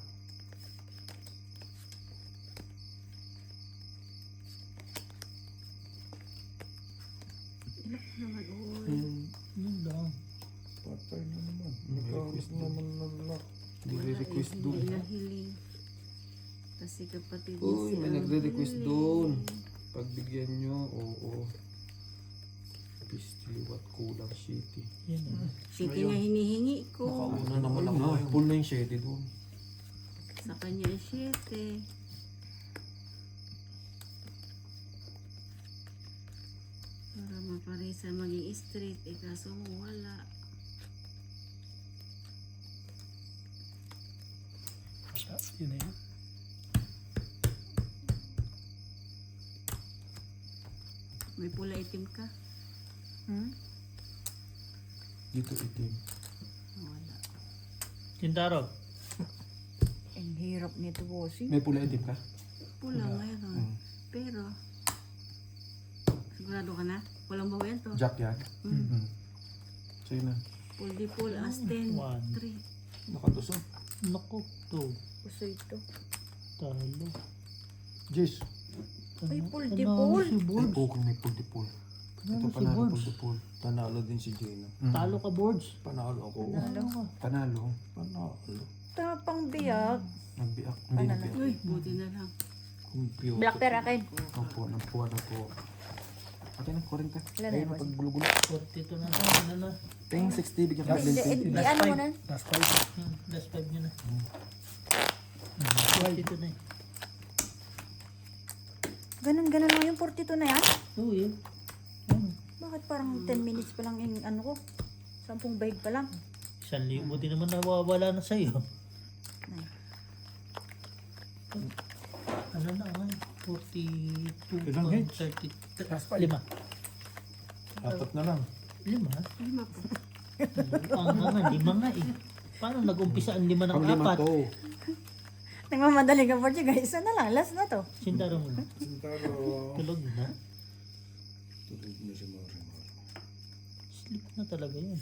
Naman, oh. Yun lang. Patay na naman. May Nakahanap request naman ng lock. Nagre-request Hindi doon. inahiling. Kasi kapatid niya Uy, si may nagre-request Angeli. doon. Pagbigyan nyo, oo. Pistol, what kulang, shitty. Yun eh. Shitty nga hinihingi ko. Nakauna naman Ayun ako na, ngayon. full na yung shitty doon. Sa kanya ay shitty. Para maparisa maging straight, eh kaso wala. Yun na yun. May pula itim ka? Dito itim. Wala. Tintaro. ang hirap nito, bossing. May pula itim ka? Pula mayroon. Mm. Pero, sigurado ka na? Walang bawa yan to. Jack yan? Mm. Mm. Sa'yo na. Pull di pull, as 10, One. 3. Nakatusok. Naku, to. Puso ito. Talo. Jis. Ay, pull di Panalo pull. si Ay, Boards. pukong may pull di pull. Panalo Ito si panalo Boards. pull di pull. Panalo din si Gina. Mm. Talo ka, Boards. Panalo ako. Panalo. Panalo. Panalo. Tapang biyak. Nagbiak. Hindi Panalo. nagbiak. Uy, buti na lang. Computer. Black pair akin. Opo, nagpuwa na po. Akin na, 40. Ilan na Ayun yun, na, paggulo-gulo. 42 na. Ano na? Tingin 60, bigyan ka Hindi, 20. di ano mo na. Last five. Last 5 nyo na. Hmm. 42 na eh. Ganun lang yung 42 na yan. Oo yun. Bakit parang 10 minutes pa lang yung ano ko? 10 bahig pa lang. 1,000. Buti naman nawawala na sa'yo. Ano na nga? 42. Ilang hits? 30. Last five. 5. Apat na lang. 5? Lima po. Ang nga, 5 nga eh. Paano nag-umpisa ang 5 ng Pang lima 4? to. Nagmamadali ka, Porty, guys. Isa na lang. Last na to. Sintaro mo na. Sintaro. Tulog na. Tulog na si Mari. Sleep na talaga yun.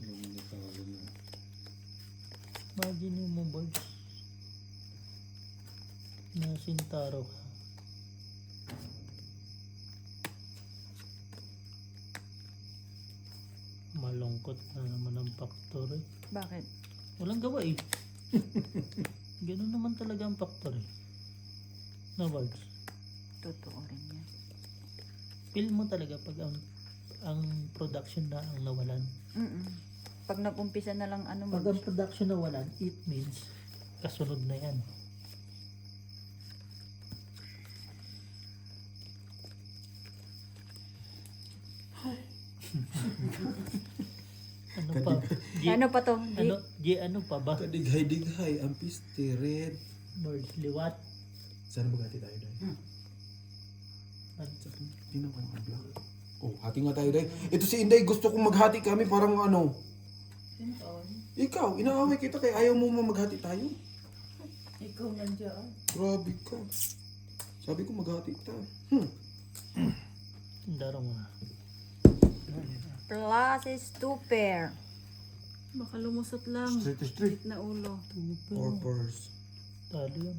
Alam mo na talo na. Imagine mo, Boards. Na Sintaro ka. Malungkot na naman ang factor eh. Bakit? Walang gawa eh. Ganun naman talaga ang factor eh. Na Boards. Totoo rin yan. Feel mo talaga pag ang production na ang nawalan. Pag nag-umpisa na lang ano mo. Pag ang production nawalan, it means kasunod na yan. Ano pa? G, Ano pa to? Di, ano pa ba? Kadighay-dighay, ang piste, red. Birds, liwat. Sana maghati tayo dahil. Hindi na kayo mag-block. Oh, hati nga tayo dahil. Ito si Inday, gusto kong maghati kami parang ano. Ikaw, inaaway kita kaya ayaw mo maghati tayo. Ikaw nandiyan. Grabe ka. Sabi ko maghati tayo. Tindaro mo na. plus is 2 pair. Baka lumusot lang. Straight. Na ulo. Or purse. Talo yun.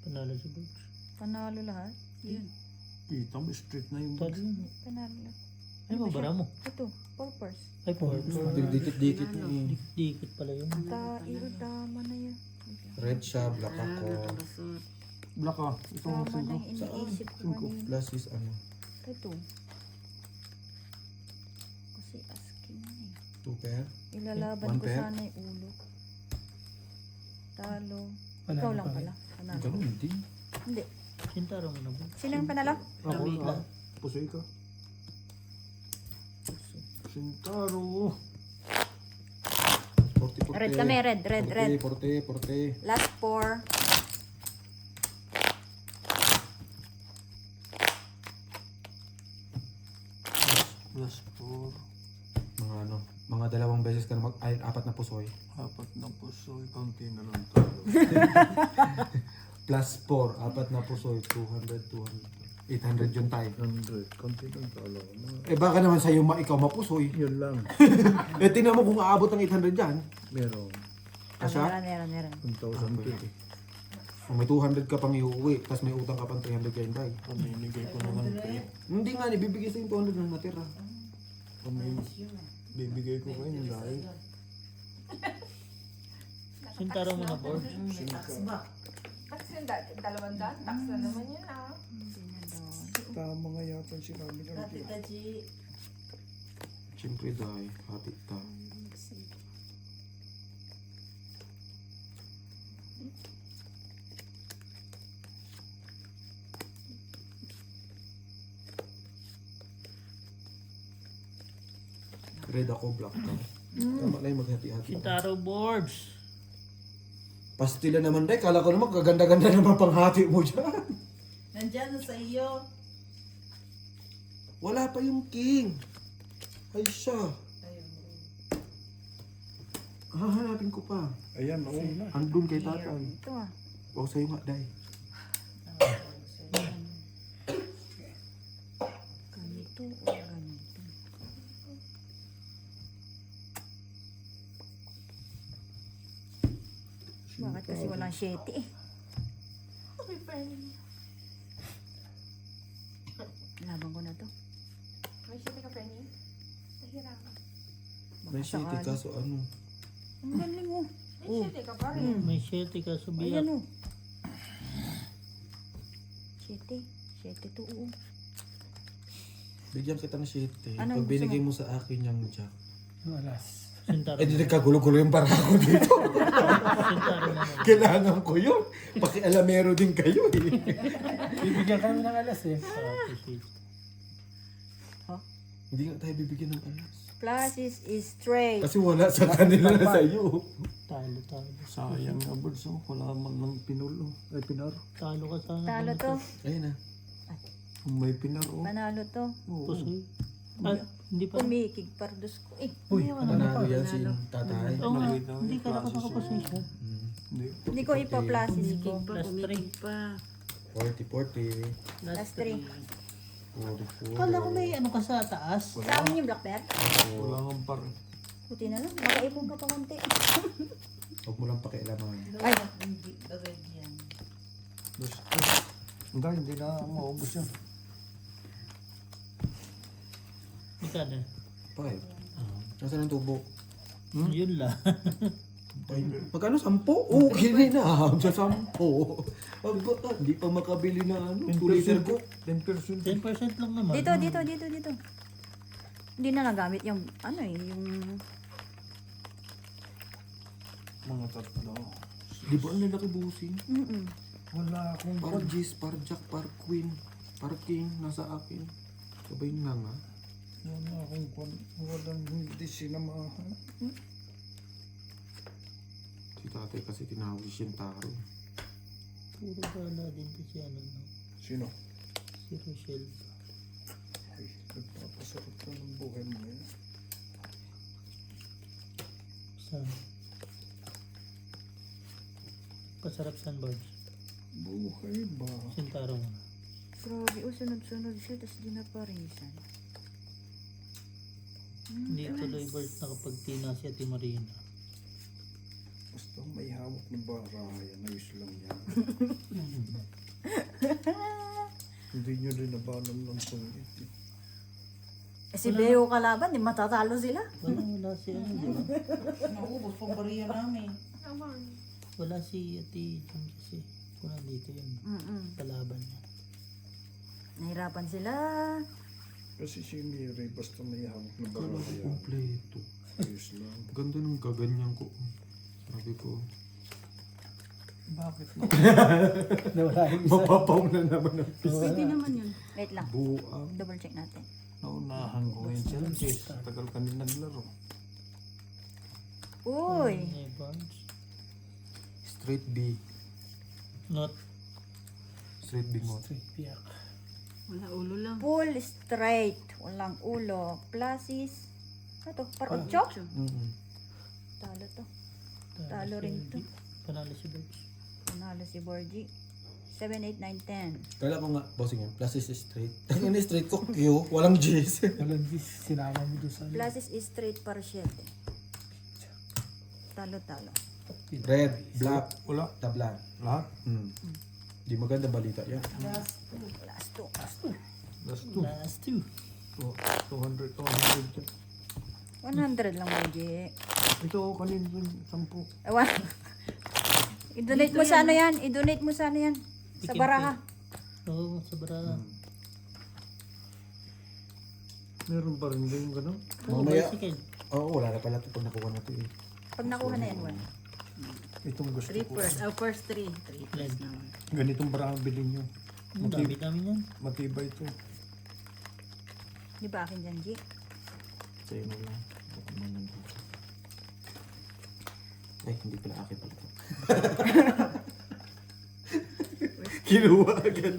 Panalo si Birds. Panalo lahat. Yun. Kita mo, straight na yung Talo yun. Panalo lahat. Ay, mabara mo. Ito, 4 pairs. Ay, four. Dikit-dikit na eh. Dikit pala yun. Tama na yan. Red siya, black Ah, ako. nakalusot. black ah. Ito ang Tama na 5. yung iniisip ko 5 kanina. plus is ano. Ito. Kasi asking na eh. 2 pair. Ilalaban One ko pair? sana yung ulo. Talo. Panalo Ikaw lang pa rin. pala. Panalo. Ganun din. Hindi. Sintaro mo na ba? Sino yung panalo? Wait lang. Pusoy ka. Sintaro. 40. Red kami, red. 40. Last 4. Plus 4. Mga ano, mga 2 beses ka na ay 4 na pusoy. 4 na pusoy. Kaunti na lang tayo. Plus 4, 4 na pusoy. 200. 800 yun tayo. 100. Kaunti lang tayo. Eh baka naman sa'yo ikaw mapusoy. Yun lang. Eh tingnan mo kung aabot ng 800 dyan. Meron. Kasya? Meron. 1,000 Kung may 200 ka pang iuwi, tapos may utang ka pang 300 kayo tayo. Paminigay ko naman kayo. Hindi nga, ibibigay sa'yo yung 200 na natira. Bibigay ko kayo ng dahil. Sintaro mo na, board. Tax yung 200. Tax na naman yun ah. Tama nga yata yung sinabi ka. Tita G. Siyempre dahil, hati ta. Red ako, black ka. Tama na yung maghati-hati. Sintaro boards. Pastila naman dahil, kala ko naman kaganda-ganda naman panghati mo dyan. Nandyan na sa iyo. Wala pa yung king. Ay siya. Hahanapin ko pa. Ayan, oo. Andun kay tatay. Ito ah. Huwag sa'yo nga, day. Ganito o ganito. Bakit kasi walang 7 eh? Okay, friend. Laban ko na to. May shit ka, friend. Nahirapan. May shitty kaso ano. Ang galing oh. May shit ka pa rin. May 7 ka sa biyak. Ayan oh. 7. 7 to oo. Bigyan kita ng shitty. Anong Pag binigay mo sa akin yung jack. Alas. Sintaro Eh di mo. nagkagulo-gulo yung para ako dito. Sintaro mo. Kailangan ko yun. Pakialamero din kayo eh. Bibigyan kami ng alas eh. Appreciate. Hindi nga tayo bibigyan ng alas. Plus is straight. Kasi wala sa kanila na sa'yo. Talo. Sayang nga, Birds. Wala man lang pinulo. Ay, pinaro. Talo ka sana. Talo to. Ayun na. Kung may pinaro. Panalo to. Oo. Pusoy. Ah, hindi pa. Kumikig pardos ko. Eh, Uy, Panalo yan si tatay. Oo nga, hindi ka nakapasay siya. Hindi. hindi ko ipa-pluses ko. Plus 3. Pa. 40. Last 3. 44. Kala ko may ano ka sa taas. Sa amin yung black bear. Wala nga par. Puti na lang. Makaipon ka pa konti. Huwag mo lang pakialaman. Ay. Hindi red yan. Basta. Hindi na maubos yan. Magkano? 5. Nasaan ang tubo? Yun lang. Magkano? 10? Okay na. Sa 10. Aba, hindi pa makabili na ano. 2 liter ko. 10%. 10% lang naman. Dito. Hindi na nagamit yung ano eh, yung Mga tatlo. Di ba ang lalaki busing? Wala akong Par G's, par Jack, par Queen, par King, nasa akin. Sabay nga nga. Wala akong kwan. Walang hindi sinamahan. Si tatay kasi tinawag siyang taro. Puro bala din kasi ano. No? Sino? Si Rochelle. Ay, nagpapasarap ka ng buhay mo yan. Saan? Pasarap saan, Bards? Buhay ba? Sintaro mo. grabe oh, sunod-sunod siya, tapos di na parisan. Hindi tuloy, Bards, nakapagtina si Ate Marina. Basta may hawak ng barayan. Ayos lang yan. Hindi nyo rin nabanan ng tungit. Eh si Beo kalaban, di matatalo sila. Wala si ano, di ba? Naubos pang bariya namin. Wala si Ate Jun kasi. Kung nandito yun, kalaban niya. Nahirapan sila. Kasi si Miri, basta may hawak ng Kala ko barayan. kompleto. Ayos lang. Ganda ng gaganyan ko. Sabi ko, Bakit? Nawala yung isa. Mapapaw na naman ang Pwede naman yun. Wait lang. buang. Double check natin. Naunahan ko ngayon si Jess. Tagal kami naglaro. Uy! Evans. Straight B. Not. Straight B mo. Straight piyak. Wala ulo lang. Full straight. Walang ulo. Pluses. Ano to? Par-8? Talo to. Talo rin to. Panalo si Birds. Panalo si Borgie. 7, 8, 9, 10. Kala ko nga, bossing yan. Plus is straight. Ang ina straight ko, Q. Walang J's. Walang di sinama mo doon sa ano. Pluses is straight par 7. Talo. Red, black, Wala. tablan. Lahat. Di maganda balita yan. Last 2. Last two. Last two. 200. 100 lang, Borgie. Ito, kanina rin. 10. Ewan. I-donate mo sa ano yan. I-donate mo sa ano yan. Sa Pick and baraha. Oo, sa baraha. Meron pa rin ba yung gano'n? Oo, Mamaya. bicycle. Oo, wala na pala ito pag nakuha na ito eh. Pag nakuha na yan, 1. Itong gusto 3 ko. first. First 3. 3 first naman. Ganitong barang bilhin nyo. Ang dami-dami yan. Matibay ito. Di ba akin dyan, G? Sa'yo na lang. Baka naman nandito. Ay, hindi pala akin pala ito. Kinuha agad.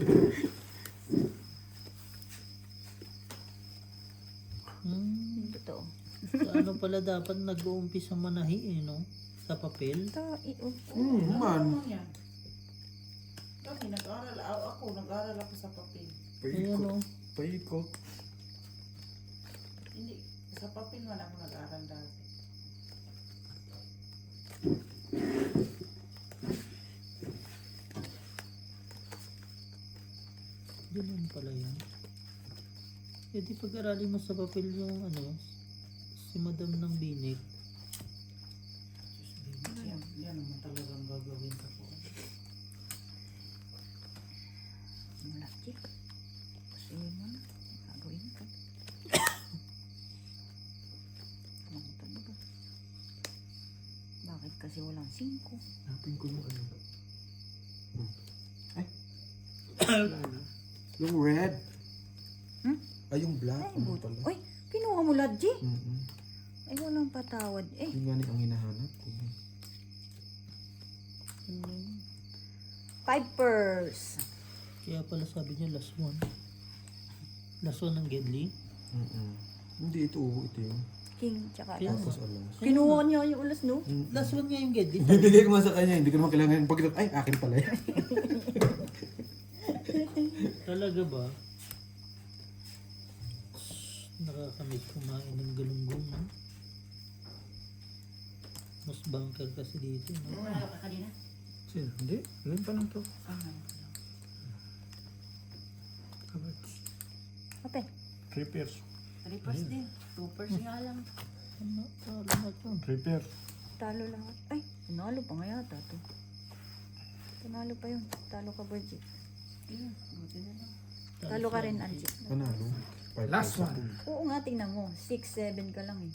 Totoo. Sa ano pala dapat nag-uumpisa manahi eh, no? Sa papel. Ito, Man. Ano yan? Kasi nag-aaral ako sa papel. Ayan o. Paikot. Hindi, sa papel man ako nag-aaral dati. Ganun pala yan. Eh di pag-aralin mo sa papel yung ano, si Madam ng Binig. Yan naman talagang gagawin ko. Wala, G. Kasi mo na. Gagawin ka. Ano talaga? Bakit kasi walang 5? Hanapin ko yung ano. Ay. Yung red. Ay, yung black. Ay, Ano buto. pala? Uy, kinuha mo lahat, G. Mm-mm. Ay, walang patawad. Eh, Yung nga ni ang hinahanap ko. 5 purse. Kaya pala sabi niya last one. Last one ng Gedli. Hindi ito. Ito yung King, tsaka Kaya- alas. tapos alas. Kinuha niya yung ulas, no? Last one nga yung Gedli. Bibigay ko man sa kanya. Hindi ko naman kailangan. Pag ay, akin pala yan. Talaga ba? Nakakamiss kumain ng galunggong, no? Mas bunker kasi dito, no? Wala ka kanina? Sino? Hindi. Ngayon pa lang to. Ape. 3 pairs. 3 first din. 2 first nga lang. Ano? Talo na to. 3 pairs. Talo lahat. Ay, panalo pa nga yata to. Panalo pa yun. Talo ka, Virgie. Talo ka rin, Angie. Manalo. Last one. Oo nga, tingnan mo. 6-7 ka lang eh.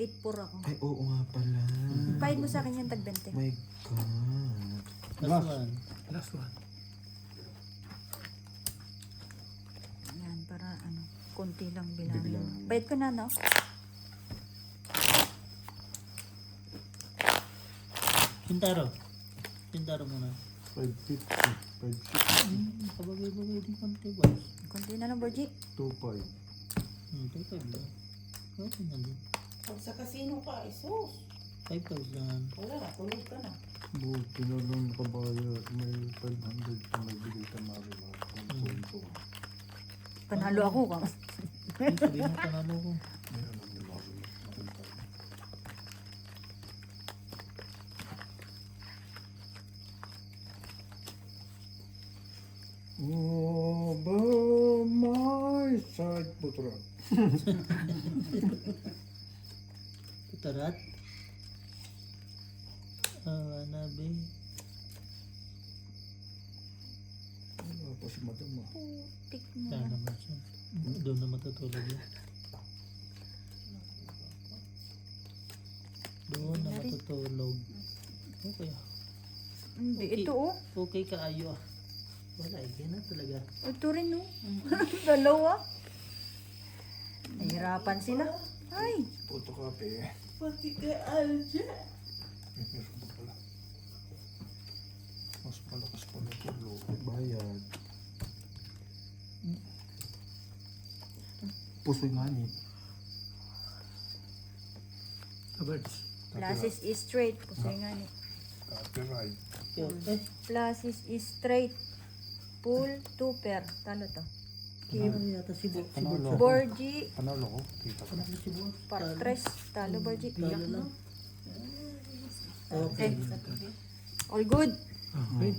8-4 ako. Ay, oo nga pala. Kahit mo sa akin yung tag-20. My God. Last one. Last one. Yan, para ano, konti lang bilangin mo. Bibilangin. Bayad ko na, no? Sintaro. Sintaro muna. 550. 560. Kabagay-bagay din konti ba? Konti na lang, Virgie. 25. Ito, 5 lang. Okay na din. Pag sa kasino ka, isus. 5,000. Wala na, tulog ka na. Buti na lang nakabayad. May 500 pa may bigay ka na rin. 1.2. Panalo ako ka. Ay, sabihin mo panalo ko. May alam ni Mario. Makita. Over my side, putra. Putarat. Nabe. Wala pa si madam ah. Putik mo Kaya na. naman siya. Doon na matutulog yun. Doon na matutulog. Okay. Hindi, Okay. ito oh. Okay kaayo ah. Wala eh, yan na talaga. Ito rin oh. Dalawa. Nahirapan sila. Ay, Photocopy. Pati kay Alja. Meron pa pala. Mas malakas pa na tulo. Bayad. Pusoy nga ni. Birds. Plasis is straight. Pusoy nga ni. Copyright. Yun. Eh, Plasis is straight. Pull, tuper. Talo to. ano yata si Bo? Si Bo. Panalo. Borgi, Panalo ko. Kita ko. Ano si Bo? partres. Talo, Borgi. Talo lang. Okay. All good. Okay.